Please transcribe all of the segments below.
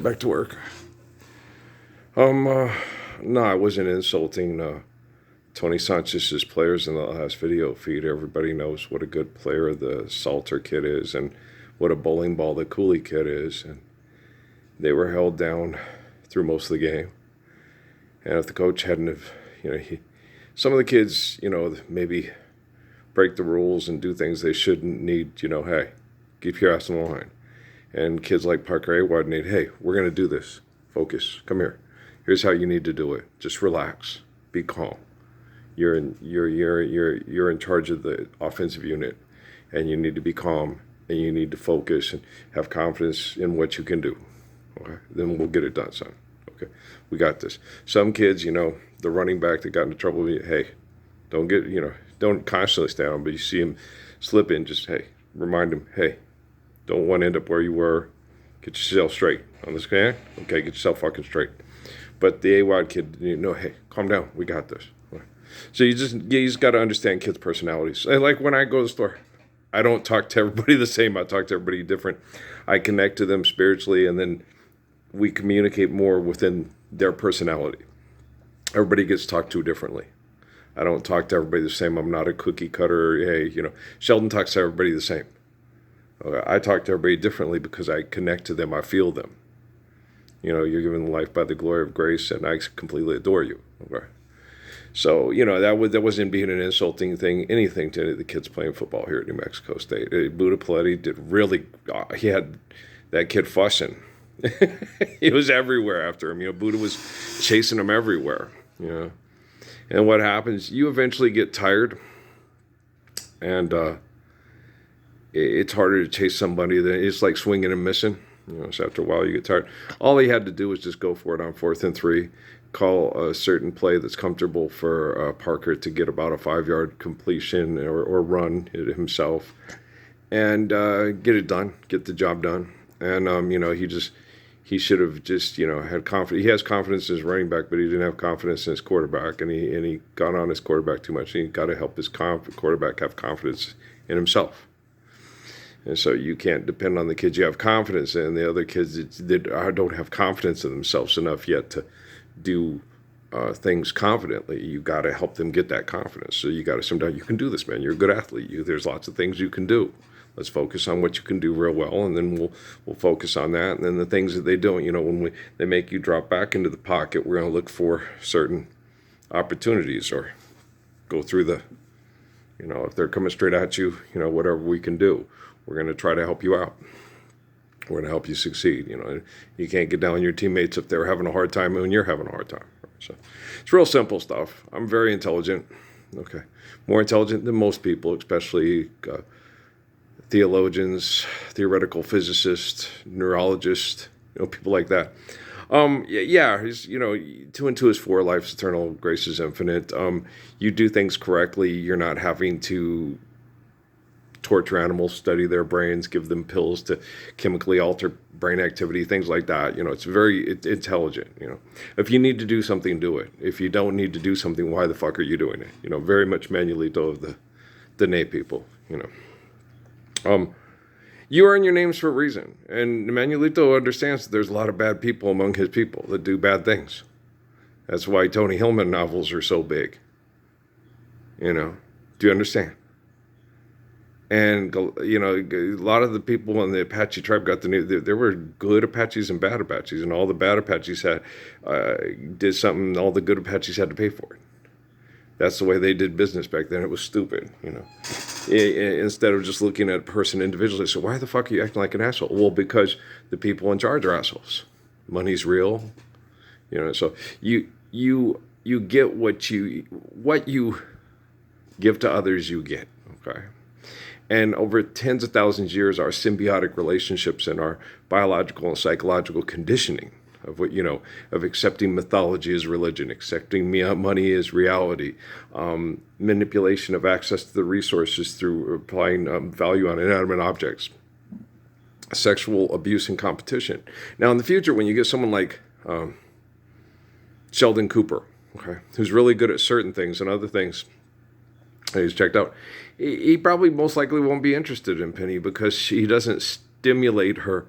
back to work. No, I wasn't insulting Tony Sanchez's players in the last video feed. Everybody knows what a good player the Salter kid is and what a bowling ball the Cooley kid is. And they were held down through most of the game. And if the coach hadn't have, some of the kids, maybe break the rules and do things they shouldn't need, hey, keep your ass in line. And kids like Parker Awad need, hey, we're going to do this. Focus. Come here. Here's how you need to do it. Just relax. Be calm. You're in charge of the offensive unit, and you need to be calm, and you need to focus and have confidence in what you can do. Okay? Then we'll get it done, son. Okay? We got this. Some kids, the running back that got into trouble, hey, don't constantly stay on, but you see him slip in, just, hey, remind him, hey, don't want to end up where you were. Get yourself straight. Understand? Okay, get yourself fucking straight. But the AWOD kid, hey, calm down. We got this. So you just got to understand kids' personalities. Like when I go to the store, I don't talk to everybody the same. I talk to everybody different. I connect to them spiritually, and then we communicate more within their personality. Everybody gets talked to differently. I don't talk to everybody the same. I'm not a cookie cutter. Hey, Sheldon talks to everybody the same. I talk to everybody differently because I connect to them. I feel them. You're given life by the glory of grace, and I completely adore you. Okay. So, that wasn't being an insulting thing, anything to any of the kids playing football here at New Mexico State. Buda Paletti did really, he had that kid fussing. He was everywhere after him. Buda was chasing him everywhere. And what happens, you eventually get tired, and it's harder to chase somebody than it's like swinging and missing. So after a while you get tired. All he had to do was just go for it on 4th and 3, call a certain play that's comfortable for Parker to get about a 5-yard completion or run it himself, and get it done, get the job done. And he should have just had confidence. He has confidence in his running back, but he didn't have confidence in his quarterback, and he got on his quarterback too much. He got to help his quarterback have confidence in himself. And so you can't depend on the kids you have confidence in. The other kids that don't have confidence in themselves enough yet to do things confidently. You got to help them get that confidence. So you got to sometimes, you can do this, man. You're a good athlete. There's lots of things you can do. Let's focus on what you can do real well, and then we'll focus on that. And then the things that they don't, when they make you drop back into the pocket, we're going to look for certain opportunities or go through the, if they're coming straight at you, whatever we can do. We're going to try to help you out. We're going to help you succeed. You can't get down on your teammates if they're having a hard time when you're having a hard time. So it's real simple stuff. I'm very intelligent. Okay. More intelligent than most people, especially theologians, theoretical physicists, neurologists, people like that. He's, 2 and 2 is 4, life's eternal, grace is infinite. You do things correctly. You're not having to torture animals, study their brains, give them pills to chemically alter brain activity, things like that. It's very intelligent. If you need to do something, do it. If you don't need to do something, why the fuck are you doing it? Very much Manuelito of the Dene people. You earn your names for a reason, and Manuelito understands that there's a lot of bad people among his people that do bad things. That's why Tony Hillman novels are so big. Do you understand? And, a lot of the people in the Apache tribe got the news. There were good Apaches and bad Apaches, and all the bad Apaches did something, all the good Apaches had to pay for it. That's the way they did business back then. It was stupid, Instead of just looking at a person individually, so why the fuck are you acting like an asshole? Well, because the people in charge are assholes. Money's real, so you get what you give to others, you get, okay? And over tens of thousands of years, our symbiotic relationships and our biological and psychological conditioning of of accepting mythology as religion, accepting money as reality, manipulation of access to the resources through applying value on inanimate objects, sexual abuse and competition. Now, in the future, when you get someone like Sheldon Cooper, okay, who's really good at certain things and other things he's checked out, he probably most likely won't be interested in Penny because he doesn't stimulate her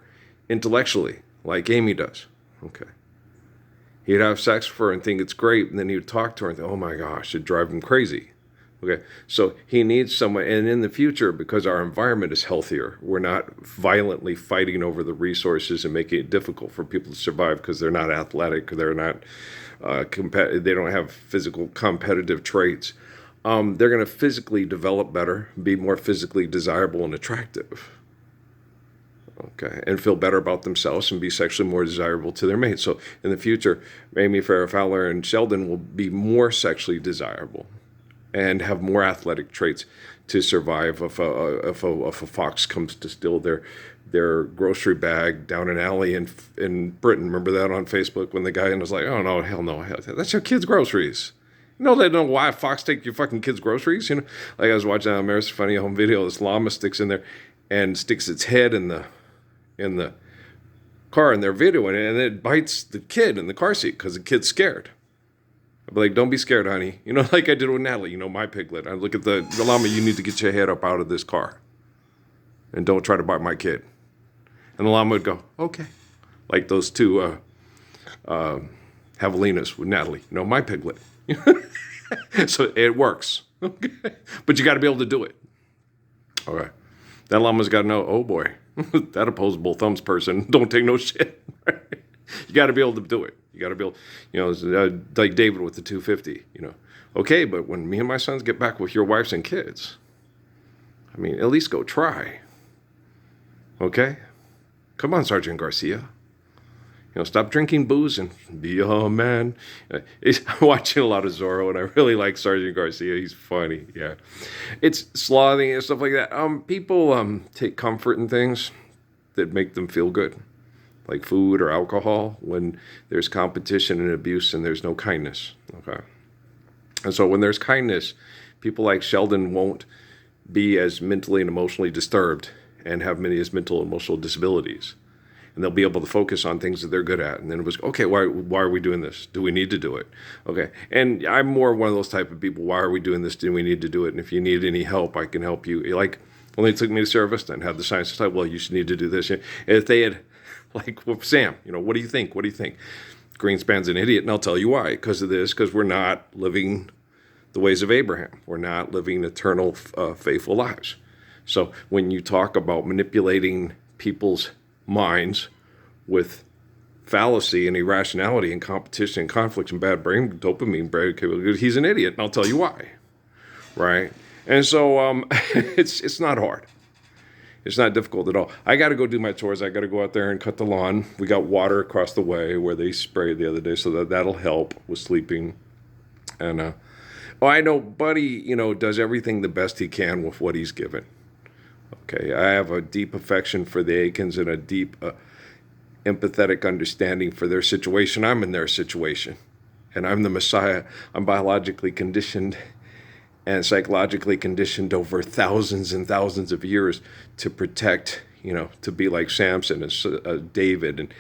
intellectually like Amy does. Okay. He'd have sex with her and think it's great, and then he'd talk to her and think, oh my gosh, it'd drive him crazy. Okay, so he needs someone, and in the future, because our environment is healthier, we're not violently fighting over the resources and making it difficult for people to survive because they're not athletic, they're not, they don't have physical competitive traits. They're going to physically develop better, be more physically desirable and attractive. Okay, and feel better about themselves and be sexually more desirable to their mate. So in the future, Amy Farrah Fowler and Sheldon will be more sexually desirable and have more athletic traits to survive if a fox comes to steal their grocery bag down an alley in Britain. Remember that on Facebook when the guy was like, oh no, hell no, that's your kid's groceries. You know, they don't know why a fox take your fucking kids' groceries. You know, like I was watching on America's Funny Home Video, this llama sticks in there and sticks its head in the car in their video, and it bites the kid in the car seat because the kid's scared. I'd be like, don't be scared, honey. You know, like I did with Natalie, you know, my piglet. I look at the llama, you need to get your head up out of this car. And don't try to bite my kid. And the llama would go, okay. Like those two javelinas with Natalie. You know, my piglet. So it works. Okay. But you got to be able to do it. All right. That llama's got to know, oh boy, that opposable thumbs person don't take no shit. Right? You got to be able to do it. You got to be able, you know, like David with the 250, you know. Okay, but when me and my sons get back with your wives and kids, I mean, at least go try. Okay? Come on, Sergeant Garcia. You know, stop drinking booze and be a man. I'm watching a lot of Zorro, and I really like Sergeant Garcia. He's funny, yeah. It's slothing and stuff like that. People take comfort in things that make them feel good, like food or alcohol, when there's competition and abuse and there's no kindness, okay? And so when there's kindness, people like Sheldon won't be as mentally and emotionally disturbed and have many as mental and emotional disabilities. And they'll be able to focus on things that they're good at. And then it was, okay, why are we doing this? Do we need to do it? Okay. And I'm more one of those type of people. Why are we doing this? Do we need to do it? And if you need any help, I can help you. Like, when they took me to Sarah Vista and had the science type, well, you should need to do this. And if they had, like, with Sam, you know, what do you think? What do you think? Greenspan's an idiot, and I'll tell you why. Because of this, because we're not living the ways of Abraham. We're not living eternal, faithful lives. So when you talk about manipulating people's minds with fallacy and irrationality and competition and conflict and bad brain dopamine brain, he's an idiot, and I'll tell you why, right? And so it's not hard. It's not difficult at all. I got to go do my chores. I got to go out there and cut the lawn. We got water across the way where they sprayed the other day, so that'll help with sleeping. And I know Buddy, you know, does everything the best he can with what he's given. Okay, I have a deep affection for the Aikens and a deep empathetic understanding for their situation. I'm in their situation, and I'm the Messiah. I'm biologically conditioned and psychologically conditioned over thousands and thousands of years to protect, you know, to be like Samson and David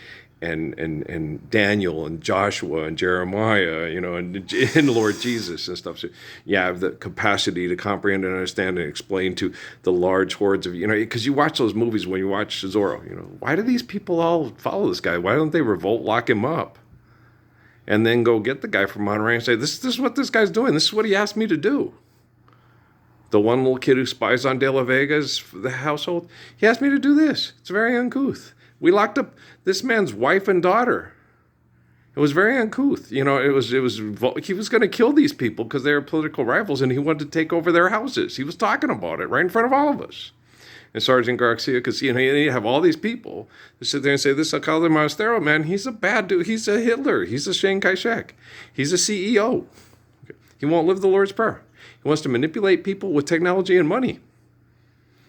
and Daniel and Joshua and Jeremiah, you know, and Lord Jesus and stuff. So you have the capacity to comprehend and understand and explain to the large hordes of, you know, because you watch those movies when you watch Zorro, you know, why do these people all follow this guy? Why don't they revolt, lock him up, and then go get the guy from Monterey and say, this is what this guy's doing. This is what he asked me to do. The one little kid who spies on De La Vega's the household, he asked me to do this. It's very uncouth. We locked up this man's wife and daughter. It was very uncouth. You know, he was going to kill these people because they were political rivals, and he wanted to take over their houses. He was talking about it right in front of all of us. And Sergeant Garcia, because, you know, you have all these people that sit there and say, this Alcalde Monasterio, man, he's a bad dude. He's a Hitler. He's a Chiang Kai-shek. He's a CEO. He won't live the Lord's Prayer. He wants to manipulate people with technology and money,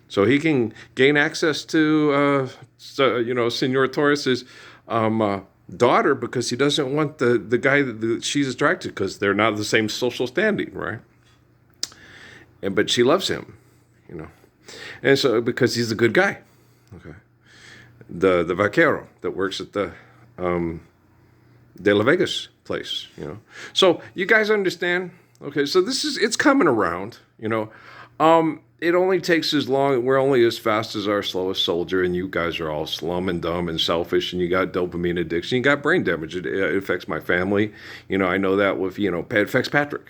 so he can gain access to, you know, Senor Torres's daughter, because he doesn't want the guy that she's attracted, because they're not the same social standing, right? But she loves him, you know, and so because he's a good guy, okay. The vaquero that works at the De La Vegas place, you know. So you guys understand, okay? So it's coming around, you know. it only takes as long. We're only as fast as our slowest soldier, and you guys are all slum and dumb and selfish, and you got dopamine addiction, you got brain damage. It affects my family. I know that with, it affects Patrick.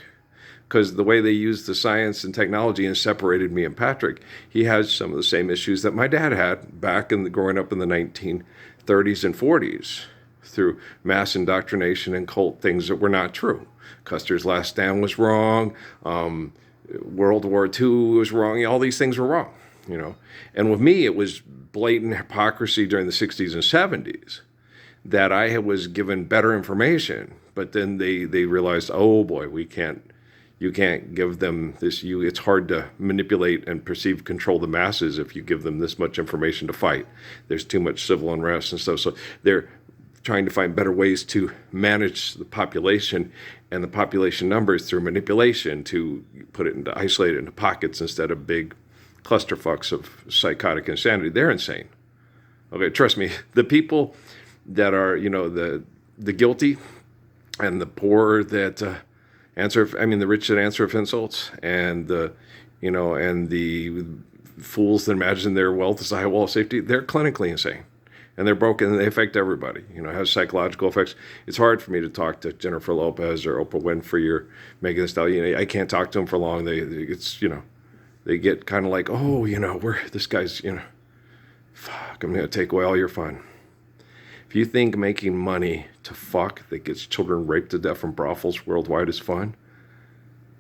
Because the way they used the science and technology and separated me and Patrick, he has some of the same issues that my dad had back growing up in the 1930s and 40s through mass indoctrination and cult things that were not true. Custer's Last Stand was wrong. World War II was wrong. All these things were wrong, And with me, it was blatant hypocrisy during the 60s and 70s that I was given better information. But then they realized, oh boy, you can't give them this. It's hard to manipulate and control the masses if you give them this much information to fight. There's too much civil unrest and stuff. So they're trying to find better ways to manage the population and the population numbers through manipulation to isolate it into pockets instead of big clusterfucks of psychotic insanity. They're insane. Okay, trust me. The people that are, the guilty and the poor that the rich that answer of insults, and the fools that imagine their wealth is a high wall of safety, they're clinically insane. And they're broken, and they affect everybody. It has psychological effects. It's hard for me to talk to Jennifer Lopez or Oprah Winfrey or Megan Thee Stallion. I can't talk to them for long. They get kind of like, oh, this guy's, fuck, I'm going to take away all your fun. If you think making money to fuck that gets children raped to death from brothels worldwide is fun,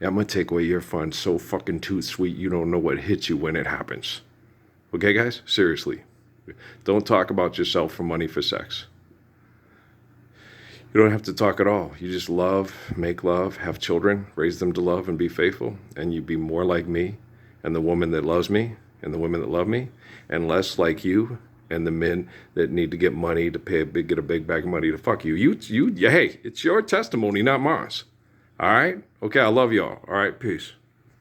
I'm going to take away your fun so fucking too sweet you don't know what hits you when it happens. Okay, guys? Seriously. Don't talk about yourself for money for sex. You don't have to talk at all. You just love, make love, have children, raise them to love and be faithful, and you be more like me and the woman that loves me and the women that love me, and less like you and the men that need to get money to get a big bag of money to fuck you. Hey, it's your testimony, not mine. All right? Okay, I love y'all. All right, peace.